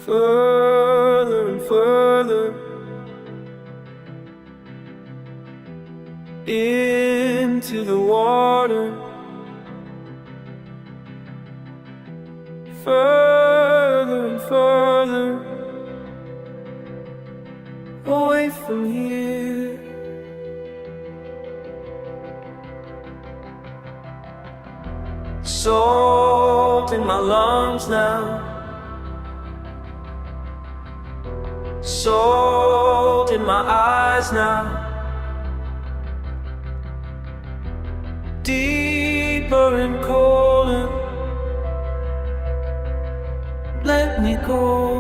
further and further into the water, further and further away from here. Salt in my lungs now, salt in my eyes now, deeper and colder. Let me go.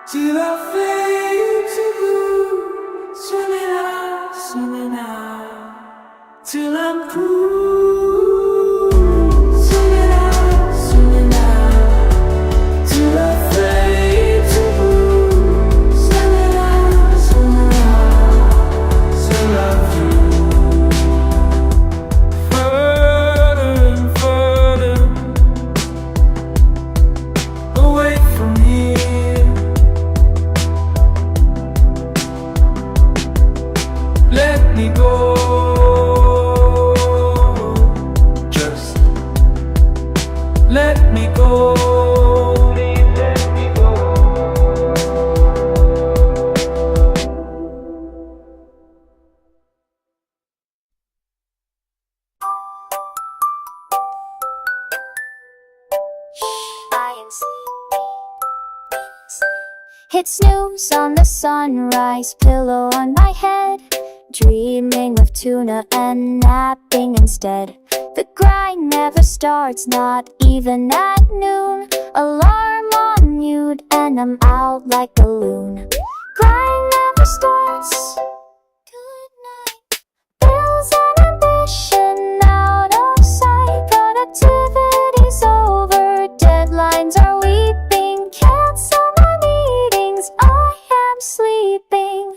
Till I fade to blue, swimming out, till I'm through. Swimming out, till I fade to blue, swimming out, till I'm through. Further and further away from here. Let me go, just let me go, please let me go. Hit snooze on the sunrise, pillow on my head, dreaming of tuna and napping instead. The grind never starts, not even at noon. Alarm on mute and I'm out like a loon. Grind never starts. Good night. Bills and ambition out of sight. Productivity's over, deadlines are weeping. Cancel my meetings, I am sleeping.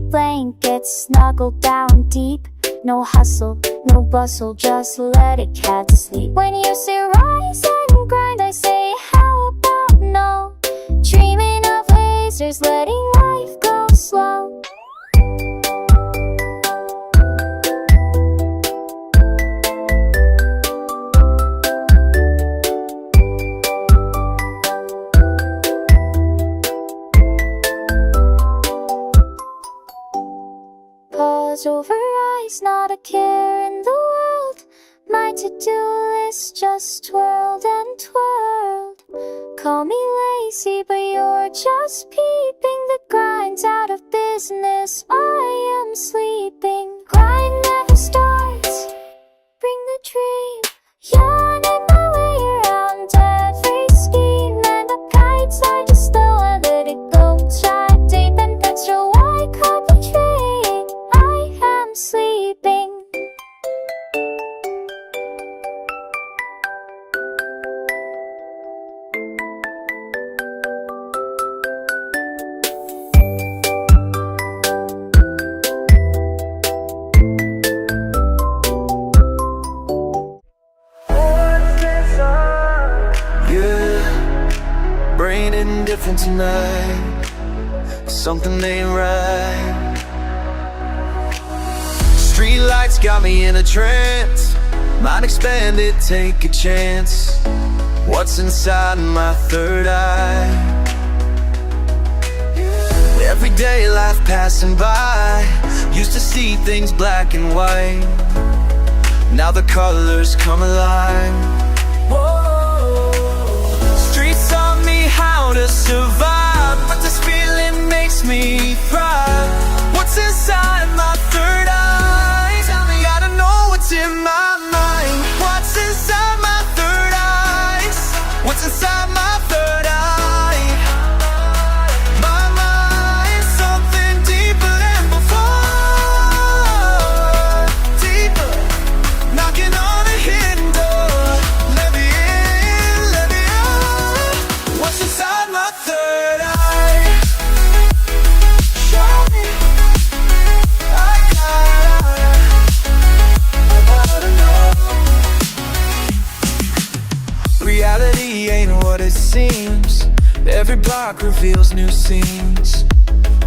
Blankets snuggled down deep. No hustle, no bustle, just let a cat sleep. When you say rise and grind, I say how about no? Dreaming of lasers, letting life go slow. Over eyes, not a care in the world. My to-do list just twirled and twirled. Call me lazy, but you're just peeping. The grind's out of business, I am sleeping. Grind never starts, bring the dream. Yawning my way around every scheme. And the kites I just throw and let it go. Try deep and picture why can't be dream. I am sleeping. Yeah, brain indifferent tonight. Something ain't right. Street lights got me in a trance. Mind expanded, take a chance. What's inside my third eye? Everyday life passing by. Used to see things black and white. Now the colors come alive. Whoa. Streets taught me how to survive, but this feeling makes me thrive. What's inside my third eye? Tell me, gotta know what's in my mind. What's inside my third eyes? What's inside my third eye? My mind, something deeper than before. Deeper, knocking on a hidden door. Let me in, let me out. What's inside my third eye? Show me. I gotta know. Reality ain't what it seems. Every block reveals new scenes.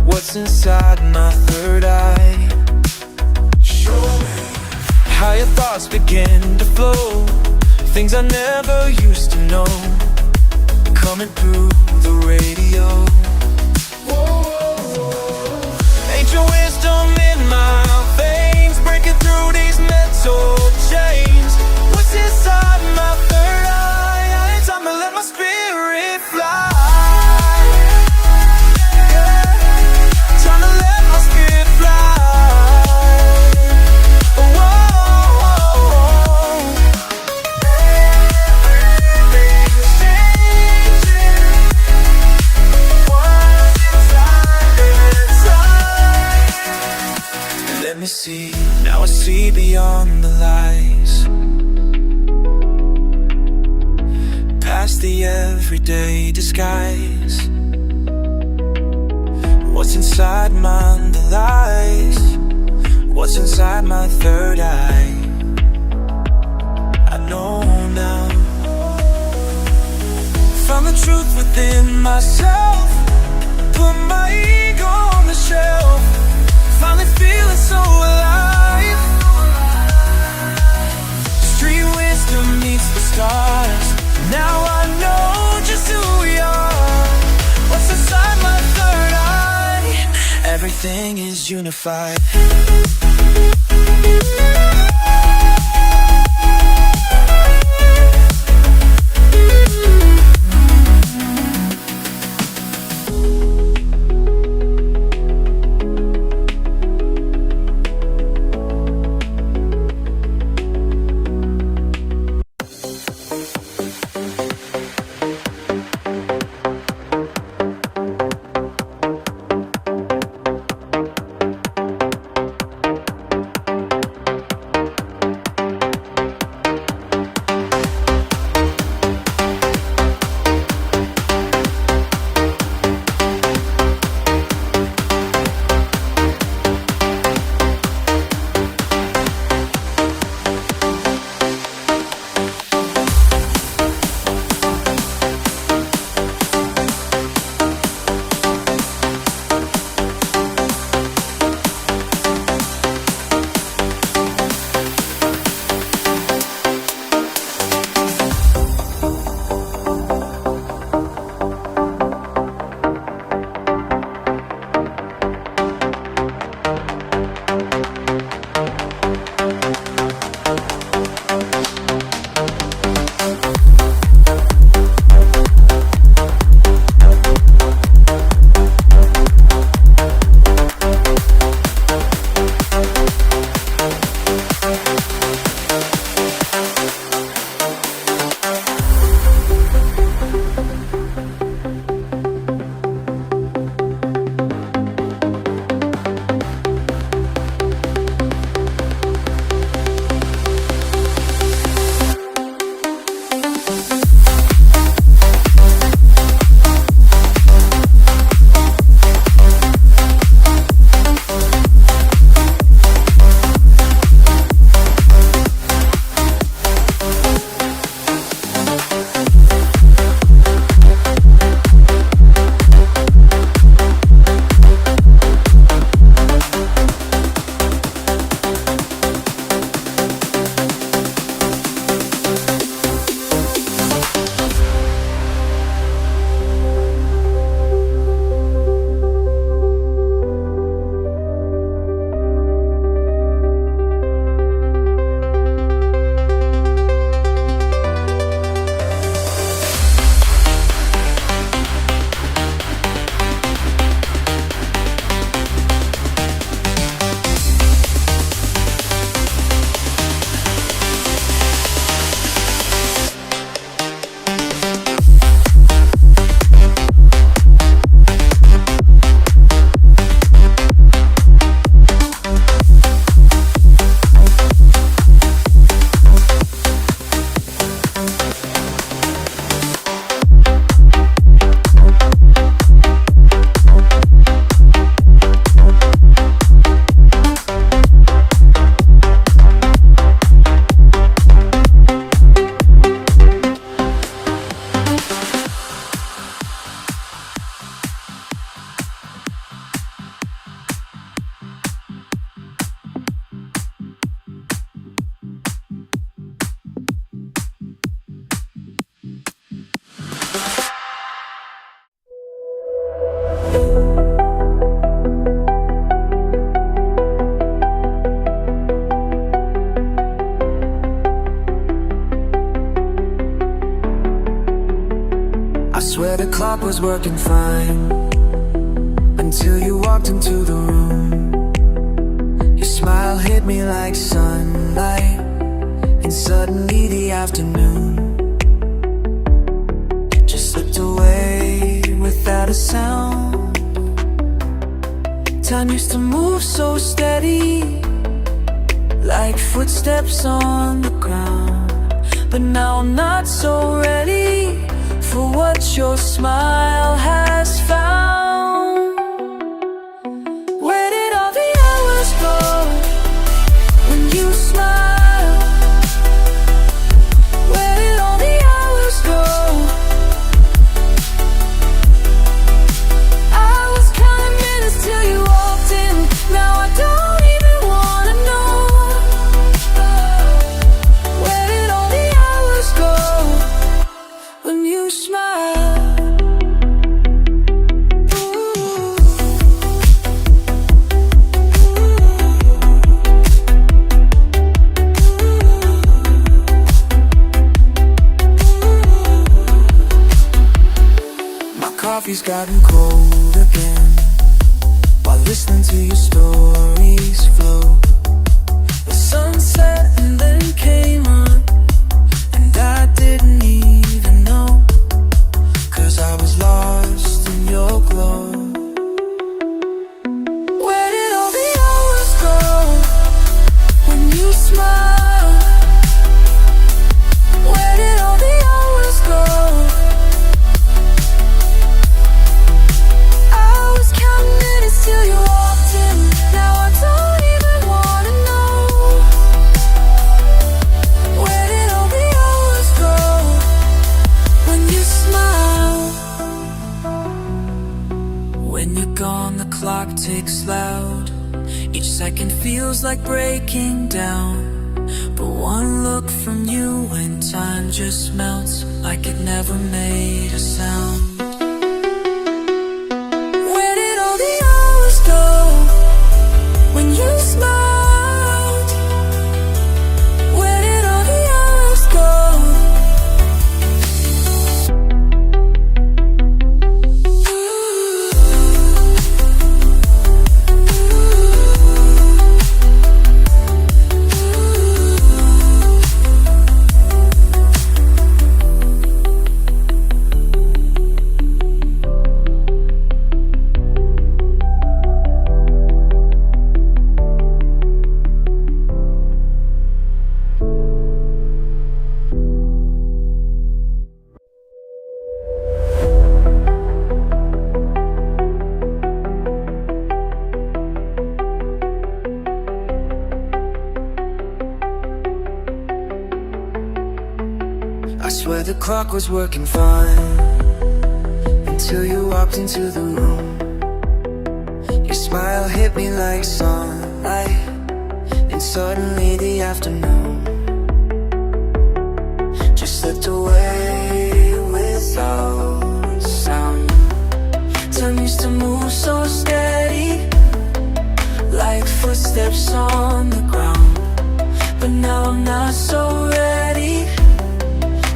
What's inside my third eye? Show me. How your thoughts begin to flow. Things I never used to know. Coming through the radio. Ancient wisdom in my veins, breaking through these mental chains. What's inside my third eye? Time to let my spirit fly. Time to let my spirit fly. Whoa. Everything's changing. What's inside? Let me see, now I see beyond the lies. Past the everyday disguise. What's inside my lies? What's inside my third eye? I know now. Found the truth within myself. Put my ego on the shelf. Finally feeling so alive. Street wisdom meets the stars. Now I know just who we are. What's inside my third eye? Everything is unified. clock was working fine, until you walked into the room. Your smile hit me like sunlight, and suddenly the afternoon just slipped away without a sound. Time used to move so steady, like footsteps on the ground. But now I'm not so ready for what your smile has found. Where did all the hours go when you smile? Where did all the hours go? I was counting minutes till you walked in. Now I don't even wanna know. Where did all the hours go when you smile? My coffee's gotten cold again, while listening to your stories flow. The sunset and then came on, and I didn't even know, 'cause I was lost in your glow. Where did all the hours go when you smile? Where did all the hours go? I was counting minutes till you walked in. Now I don't even wanna know. Where did all the hours go when you smile? When you're gone, the clock ticks loud. Each second feels like breaking down. But one look from you and time just melts like it never made a sound. Where did all the hours go when you smiled? Where did all the hours go? I swear the clock was working fine, until you walked into the room. Your smile hit me like sunlight, and suddenly the afternoon just slipped away without a sound. Time used to move so steady, like footsteps on the ground. But now I'm not so ready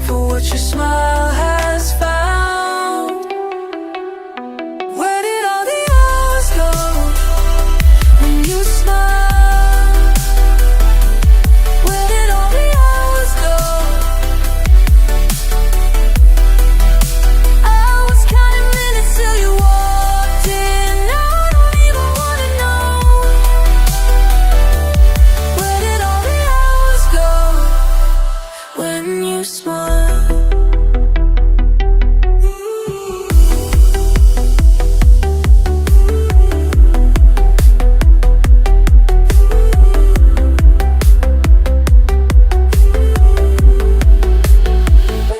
for what your smile has found. Where did all the hours go when you smile? Where did all the hours go? I was counting minutes till you walked in. Now I don't even wanna know. Where did all the hours go when you smile?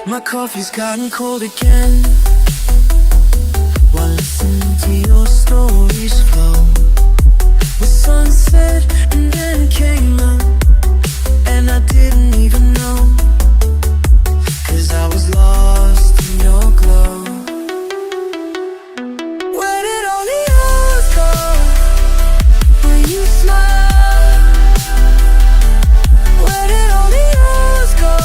My coffee's gotten cold again, while listening to your stories flow. The sunset and then came up, and I didn't even know, 'cause I was lost in your glow. Where did all the hours go when you smile? Where did all the hours go?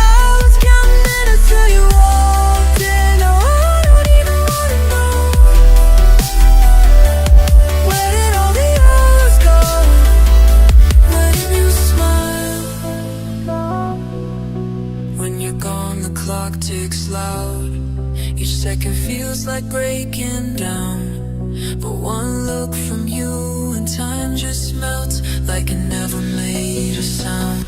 I was counting run down. But one look from you and time just melts like it never made a sound.